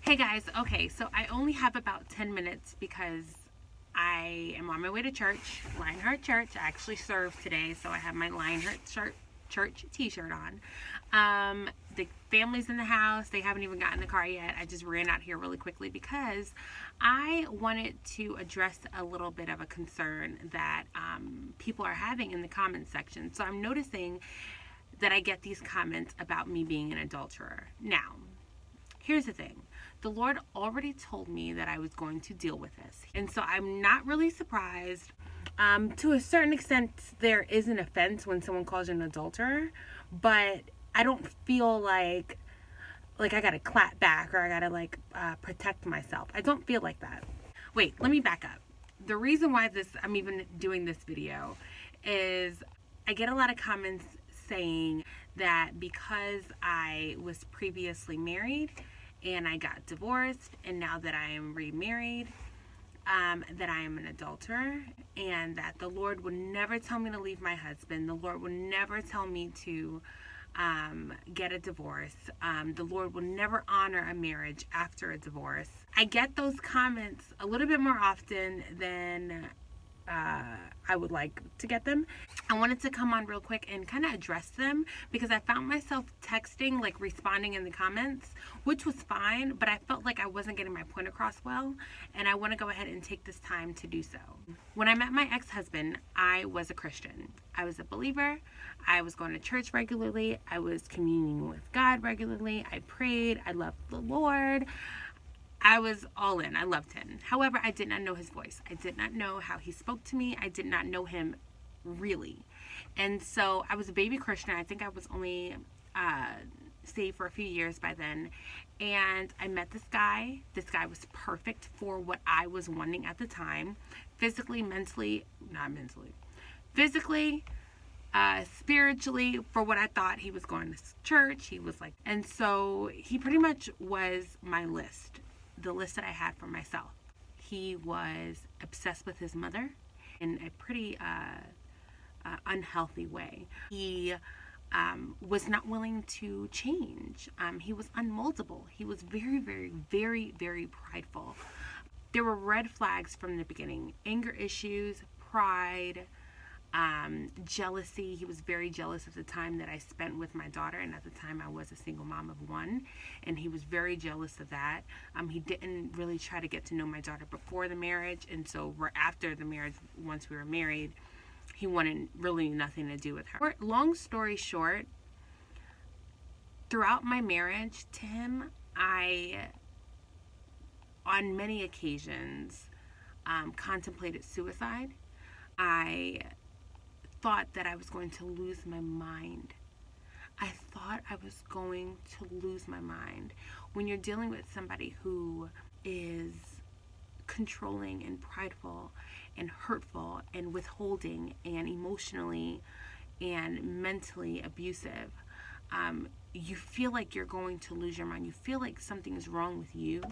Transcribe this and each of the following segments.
Hey guys, okay, so I only have about 10 minutes because I am on my way to church, Lionheart Church. I actually serve today, so I have my Lionheart Church t-shirt on. The family's in the house. They haven't even gotten in the car yet. I just ran out here really quickly because I wanted to address a little bit of a concern that people are having in the comments section. So I'm noticing that I get these comments about me being an adulterer. Now, here's the thing. The Lord already told me that I was going to deal with this. And so I'm not really surprised. To a certain extent, there is an offense when someone calls you an adulterer, but I don't feel like I gotta clap back or I gotta protect myself. I don't feel like that. Wait, let me back up. The reason why I'm even doing this video is I get a lot of comments saying that because I was previously married and I got divorced, and now that I am remarried, that I am an adulterer, and that the Lord would never tell me to leave my husband. The Lord would never tell me to get a divorce. The Lord will never honor a marriage after a divorce. I get those comments a little bit more often than I would like to get them. I wanted to come on real quick and kind of address them because I found myself texting, responding in the comments, which was fine, but I felt like I wasn't getting my point across well, and I want to go ahead and take this time to do so. When I met my ex-husband, I was a Christian. I was a believer. I was going to church regularly. I was communing with God regularly. I prayed. I loved the Lord. I was all in. I loved him. However, I did not know his voice. I did not know how he spoke to me. I did not know him really. And so I was a baby Christian. I think I was only saved for a few years by then. And I met this guy. This guy was perfect for what I was wanting at the time. Physically, spiritually, for what I thought. He was going to church. He was and so he pretty much was my list. The list that I had for myself. He was obsessed with his mother in a pretty unhealthy way. He was not willing to change. He was unmoldable. He was very, very, very, very prideful. There were red flags from the beginning. Anger issues, pride, jealousy. He was very jealous of the time that I spent with my daughter, and at the time I was a single mom of one, and he was very jealous of that. He didn't really try to get to know my daughter before the marriage, and so after the marriage, once we were married, he wanted really nothing to do with her. Long story short, throughout my marriage to him, I, on many occasions, contemplated suicide. I thought that I was going to lose my mind. I thought I was going to lose my mind. When you're dealing with somebody who is controlling and prideful and hurtful and withholding and emotionally and mentally abusive, you feel like you're going to lose your mind. You feel like something is wrong with you,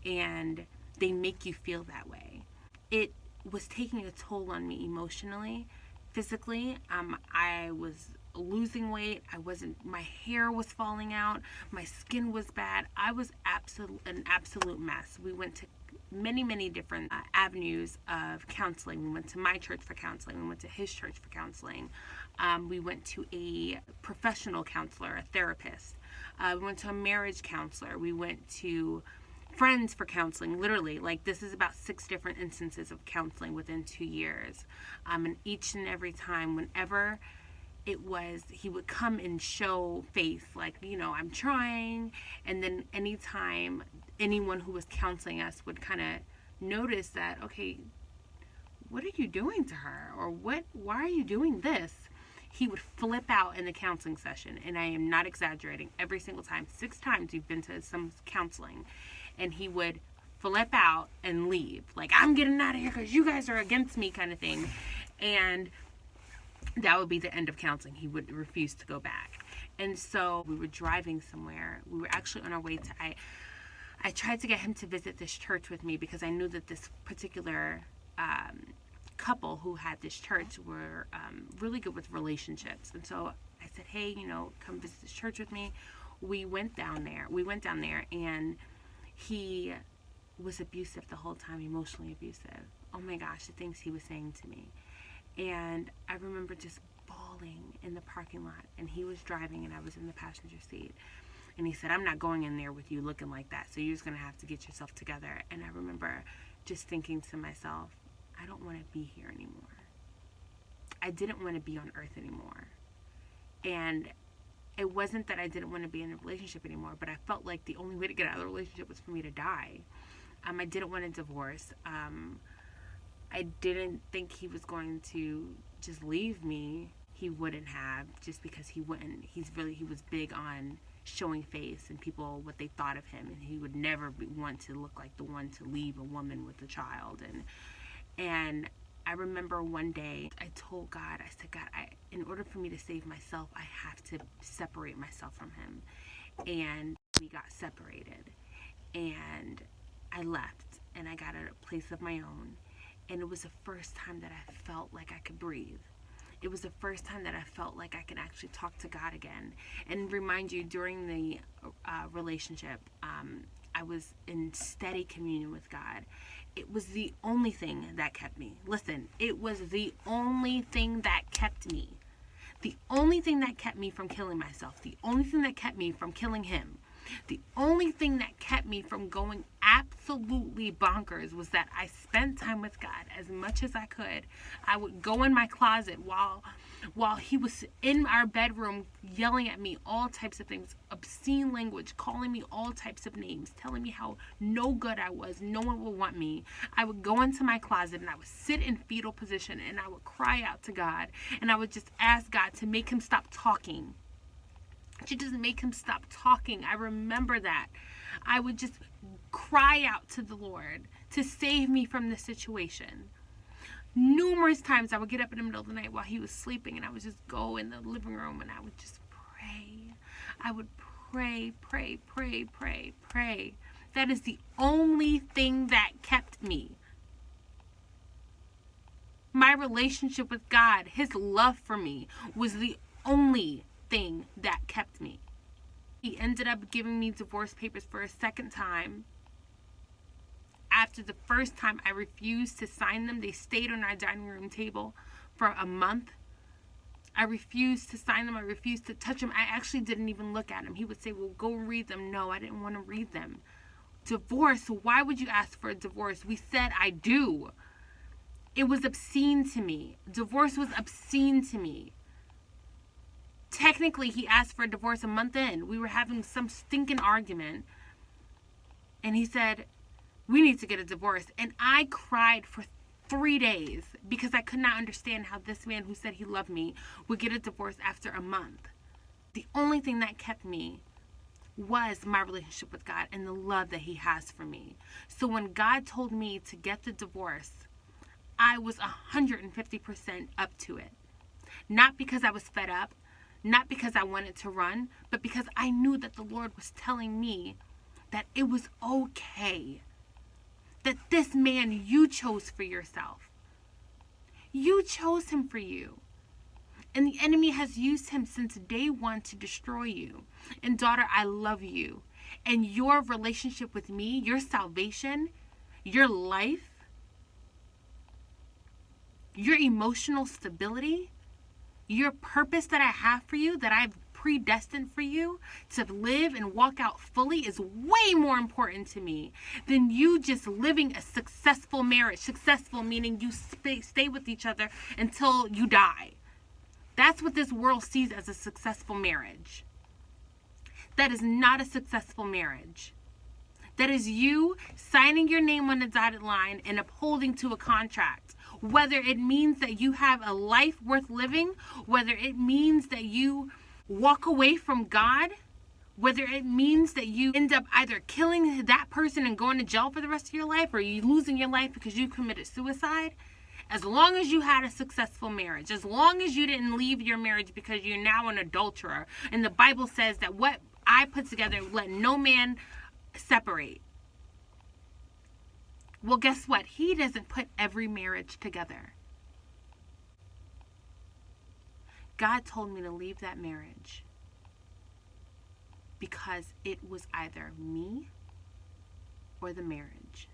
and they make you feel that way. It was taking a toll on me emotionally. Physically, I was losing weight. My hair was falling out. My skin was bad. I was an absolute mess. We went to many, many different avenues of counseling. We went to my church for counseling. We went to his church for counseling. We went to a professional counselor, a therapist. We went to a marriage counselor. We went to friends for counseling. Literally, this is about 6 different instances of counseling within 2 years. And each and every time, whenever it was, he would come and show faith, I'm trying. And then anytime anyone who was counseling us would kind of notice that, okay, what are you doing to her? Or why are you doing this? He would flip out in the counseling session. And I am not exaggerating. Every single time, 6 times we've been to some counseling. And he would flip out and leave. I'm getting out of here because you guys are against me, kind of thing. And that would be the end of counseling. He would refuse to go back. And so we were driving somewhere. We were actually on our way to, I tried to get him to visit this church with me because I knew that this particular couple who had this church were really good with relationships. And so I said, hey, come visit this church with me. We went down there and He was abusive the whole time, emotionally abusive. Oh my gosh, the things he was saying to me. And I remember just bawling in the parking lot, and he was driving and I was in the passenger seat. And he said, I'm not going in there with you looking like that, so you're just going to have to get yourself together. And I remember just thinking to myself, I don't want to be here anymore. I didn't want to be on earth anymore. And it wasn't that I didn't want to be in a relationship anymore, but I felt like the only way to get out of the relationship was for me to die. I didn't want a divorce. I didn't think he was going to just leave me. He wouldn't have, just because he wouldn't. He was big on showing face and people what they thought of him, and he would never want to look like the one to leave a woman with a child. And I remember one day I told God, I said, God, in order for me to save myself, I have to separate myself from him. And we got separated, and I left, and I got a place of my own. And it was the first time that I felt like I could breathe. It was the first time that I felt like I could actually talk to God again. And remind you, during the relationship, I was in steady communion with God. It was the only thing that kept me. Listen, it was the only thing that kept me. The only thing that kept me from killing myself. The only thing that kept me from killing him. The only thing that kept me from going absolutely bonkers was that I spent time with God as much as I could. I would go in my closet while he was in our bedroom yelling at me all types of things, obscene language, calling me all types of names, telling me how no good I was, no one would want me. I would go into my closet and I would sit in fetal position and I would cry out to God, and I would just ask God to make him stop talking. To just make him stop talking. I remember that. I would just cry out to the Lord to save me from this situation. Numerous times I would get up in the middle of the night while he was sleeping, and I would just go in the living room and I would just pray. I would pray. That is the only thing that kept me. My relationship with God, his love for me, was the only thing that kept me. He ended up giving me divorce papers for a second time. After the first time I refused to sign them, they stayed on our dining room table for a month. I refused to sign them. I refused to touch them. I actually didn't even look at them. He would say, well, go read them. No, I didn't want to read them. Divorce? Why would you ask for a divorce? We said, I do. It was obscene to me. Divorce was obscene to me. Technically, he asked for a divorce a month in. We were having some stinking argument. And he said, we need to get a divorce. And I cried for 3 days because I could not understand how this man who said he loved me would get a divorce after a month. The only thing that kept me was my relationship with God and the love that he has for me. So when God told me to get the divorce, I was 150% up to it. Not because I was fed up, not because I wanted to run, but because I knew that the Lord was telling me that it was okay. That this man you chose for yourself. You chose him for you. And the enemy has used him since day one to destroy you. And daughter, I love you. And your relationship with me, your salvation, your life, your emotional stability, your purpose that I have for you, that I've predestined for you to live and walk out fully, is way more important to me than you just living a successful marriage. Successful meaning you stay with each other until you die. That's what this world sees as a successful marriage. That is not a successful marriage. That is you signing your name on a dotted line and upholding to a contract. Whether it means that you have a life worth living, whether it means that you walk away from God, whether it means that you end up either killing that person and going to jail for the rest of your life, or you losing your life because you committed suicide. As long as you had a successful marriage, as long as you didn't leave your marriage because you're now an adulterer, and the Bible says that what I put together, let no man separate. Well, guess what? He doesn't put every marriage together. God told me to leave that marriage because it was either me or the marriage.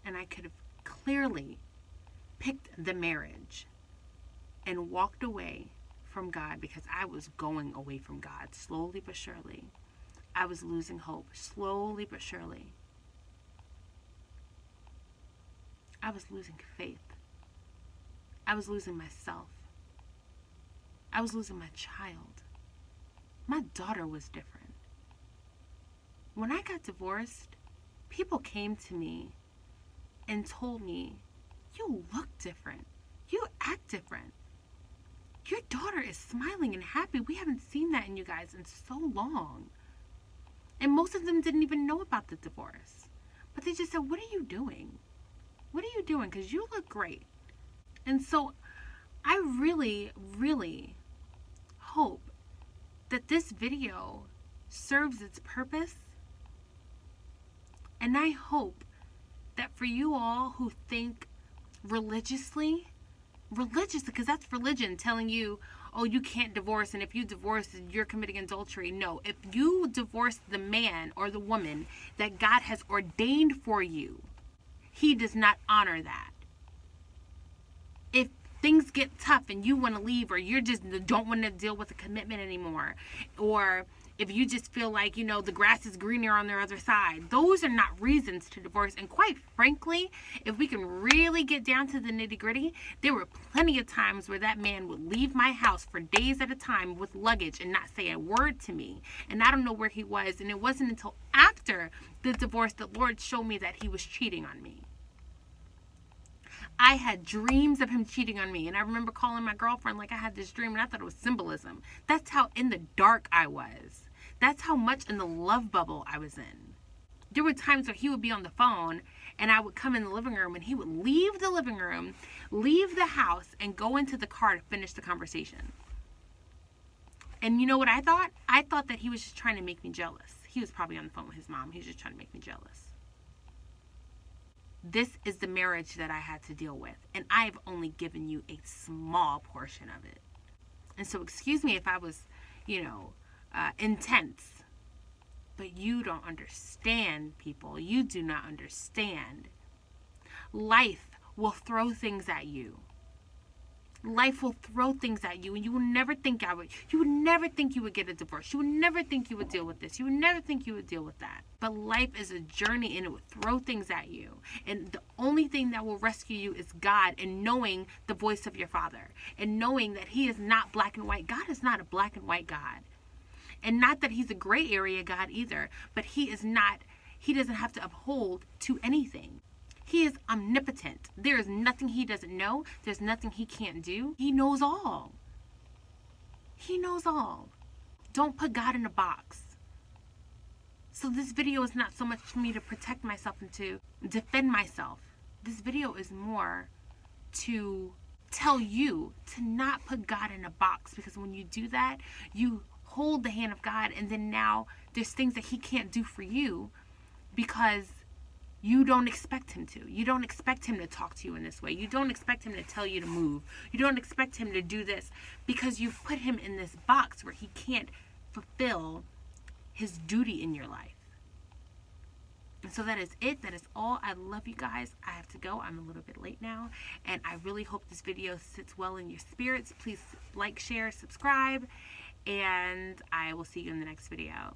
And I could have clearly picked the marriage and walked away from God, because I was going away from God slowly but surely. I was losing hope slowly but surely. I was losing faith. I was losing myself. I was losing my child. My daughter was different. When I got divorced, people came to me and told me, "You look different. You act different. Your daughter is smiling and happy. We haven't seen that in you guys in so long." And most of them didn't even know about the divorce. But they just said, "What are you doing? What are you doing? Because you look great." And so I really, really hope that this video serves its purpose. And I hope that for you all who think religiously, because that's religion telling you, oh, you can't divorce, and if you divorce, you're committing adultery. No, if you divorce the man or the woman that God has ordained for you, He does not honor that. If things get tough and you want to leave, or you just don't want to deal with the commitment anymore, or if you just feel like, the grass is greener on the other side, those are not reasons to divorce. And quite frankly, if we can really get down to the nitty gritty, there were plenty of times where that man would leave my house for days at a time with luggage and not say a word to me. And I don't know where he was. And it wasn't until after the divorce that the Lord showed me that he was cheating on me. I had dreams of him cheating on me. And I remember calling my girlfriend like I had this dream, and I thought it was symbolism. That's how in the dark I was. That's how much in the love bubble I was in. There were times where he would be on the phone, and I would come in the living room, and he would leave the living room, leave the house, and go into the car to finish the conversation. And you know what I thought? I thought that he was just trying to make me jealous. He was probably on the phone with his mom. He was just trying to make me jealous. This is the marriage that I had to deal with, and I've only given you a small portion of it. And so excuse me if I was, intense, but you don't understand, people. You do not understand. Life will throw things at you. Life will throw things at you, and you will never think you would never think you would get a divorce. You would never think you would deal with this. You would never think you would deal with that. But life is a journey, and it will throw things at you. And the only thing that will rescue you is God, and knowing the voice of your Father, and knowing that He is not black and white. God is not a black and white God. And not that He's a gray area God either, but He doesn't have to uphold to anything. He is omnipotent. There is nothing He doesn't know. There's nothing He can't do. He knows all. He knows all. Don't put God in a box. So this video is not so much for me to protect myself and to defend myself. This video is more to tell you to not put God in a box, because when you do that, you hold the hand of God, and then now there's things that He can't do for you because you don't expect Him to. You don't expect Him to talk to you in this way. You don't expect Him to tell you to move. You don't expect Him to do this because you've put Him in this box where He can't fulfill His duty in your life. And so that is it. That is all. I love you guys. I have to go. I'm a little bit late now. And I really hope this video sits well in your spirits. Please like, share, subscribe. And I will see you in the next video.